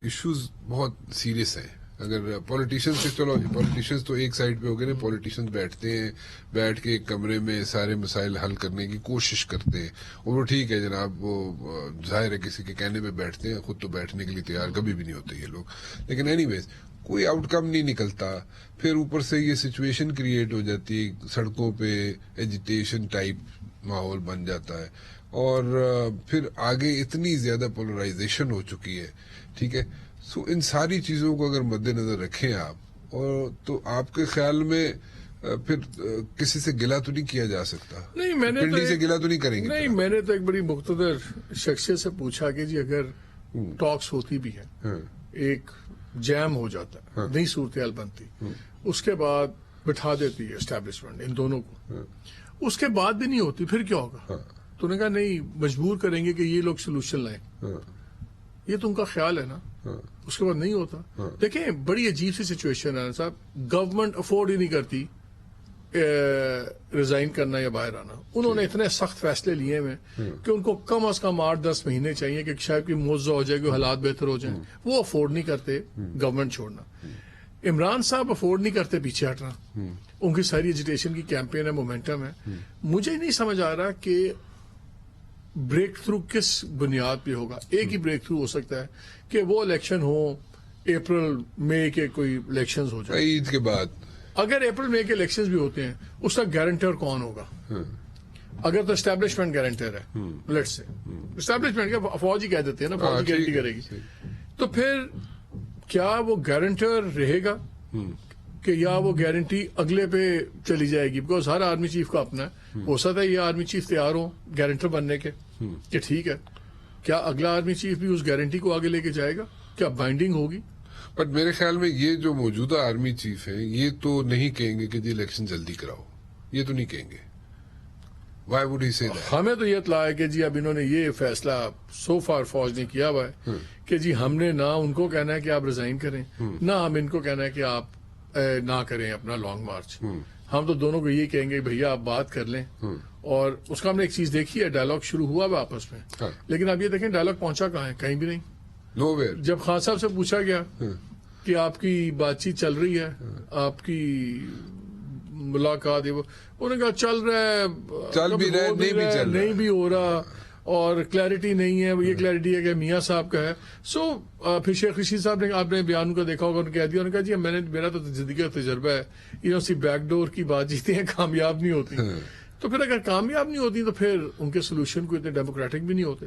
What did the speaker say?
Issues بہت serious ہیں. اگر پولیٹیشین سے چلو پولیٹیشینز تو ایک سائڈ پہ ہو گئے نا, پولیٹیشینز بیٹھتے ہیں, بیٹھ کے ایک کمرے میں سارے مسائل حل کرنے کی کوشش کرتے ہیں, اور وہ ٹھیک ہے جناب, وہ ظاہر ہے کسی کے کہنے پہ بیٹھتے ہیں, خود تو بیٹھنے کے لیے تیار کبھی بھی نہیں ہوتے یہ لوگ, لیکن اینی ویز کوئی آؤٹ کم نہیں نکلتا. پھر اوپر سے یہ سچویشن کریٹ ہو جاتی ہے, سڑکوں پہ ایجیٹیشن ٹائپ ماحول بن جاتا ہے, اور پھر آگے اتنی زیادہ پولرائزیشن ہو چکی ہے. ٹھیک ہے, سو ان ساری چیزوں کو اگر مد نظر رکھیں آپ, اور تو آپ کے خیال میں پھر کسی سے گلہ تو نہیں کیا جا سکتا, نہیں میں نے پنڈی سے گلہ تو نہیں کریں گے. نہیں, میں نے تو ایک بڑی مقتدر شخصیت سے پوچھا کہ جی اگر ٹاکس ہوتی بھی ہے, ایک جیم ہو جاتا ہے, نئی صورتحال بنتی, اس کے بعد بٹھا دیتی ہے اسٹیبلشمنٹ ان دونوں کو, اس کے بعد بھی نہیں ہوتی, پھر کیا ہوگا؟ تو نے کہا نہیں, مجبور کریں گے کہ یہ لوگ سولوشن لائیں. یہ تو ان کا خیال ہے نا, اس کے بعد نہیں ہوتا. دیکھیں بڑی عجیب سی سچویشن ہے صاحب, گورنمنٹ افورڈ ہی نہیں کرتی ریزائن کرنا یا باہر آنا. انہوں نے اتنے سخت فیصلے لیے ہیں کہ ان کو کم از کم 8-10 مہینے چاہیے کہ شاید کوئی موضوع ہو جائے, کہ حالات بہتر ہو جائیں. وہ افورڈ نہیں کرتے گورنمنٹ چھوڑنا. عمران صاحب افورڈ نہیں کرتے پیچھے ہٹنا. ان کی ساری ایجیٹیشن کی کیمپین ہے, مومنٹم ہے. مجھے نہیں سمجھ آ رہا کہ بریک تھرو کس بنیاد پہ ہوگا. ایک ہی بریک تھرو ہو سکتا ہے کہ وہ الیکشن ہو اپریل مئی کے, کوئی الیکشنز ہو جائے عید کے بعد. اگر اپریل مئی کے الیکشنز بھی ہوتے ہیں, اس کا گارنٹر کون ہوگا؟ اگر تو اسٹیبلشمنٹ گارنٹر ہے, لیٹ سے اسٹیبلشمنٹ کا فوج ہی کہہ دیتے ہیں نا, فوج ہی گارنٹی کرے گی, تو پھر کیا وہ گارنٹر رہے گا کہ یا وہ گارنٹی اگلے پہ چلی جائے گی؟ بیکاز ہر آرمی چیف کا اپنا ہے. ہو سکتا ہے یہ آرمی چیف تیار ہو گارنٹر بننے کے کہ ٹھیک ہے, کیا اگلا آرمی چیف بھی اس گارنٹی کو آگے لے کے جائے گا؟ کیا بائنڈنگ ہوگی؟ بٹ میرے خیال میں یہ جو موجودہ آرمی چیف ہیں یہ تو نہیں کہیں گے کہ جی الیکشن جلدی کراؤ, یہ تو نہیں کہیں گے. وائی وڈ ہی سے دیٹ؟ ہمیں تو یہ اطلاع ہے کہ جی اب انہوں نے یہ فیصلہ سو فار فوج نے کیا ہوا ہے کہ جی ہم نے نہ ان کو کہنا ہے کہ آپ ریزائن کریں, نہ ہم ان کو کہنا ہے کہ آپ نہ کریں اپنا لانگ مارچ. ہم تو دونوں کو یہ کہیں گے بھیا آپ بات کر لیں. اور اس کا ہم نے ایک چیز دیکھی ہے, ڈائلاگ شروع ہوا ہے آپس میں, لیکن اب یہ دیکھیں ڈائلاگ پہنچا کہاں ہے؟ کہیں بھی نہیں. Know where. جب خان صاحب سے پوچھا گیا کہ آپ کی بات چیت چل رہی ہے, آپ کی ملاقات, انہوں نے کہا چل رہا ہے, چل بھی رہا ہے, نہیں بھی ہو رہا, اور کلیئرٹی نہیں ہے. یہ کلیئرٹی ہے کہ میاں صاحب کا ہے. سو پھر شیخ رشید صاحب نے, آپ نے بیان کا دیکھا ہوگا, انہوں نے کہہ دیا, انہوں نے کہا جی میرا تو زندگی کا تجربہ ہے, یہ بیک ڈور کی بات چیتیں کامیاب نہیں ہوتی. تو پھر اگر کامیاب نہیں ہوتی تو پھر ان کے سولوشن کو اتنے ڈیموکریٹک بھی نہیں ہوتے.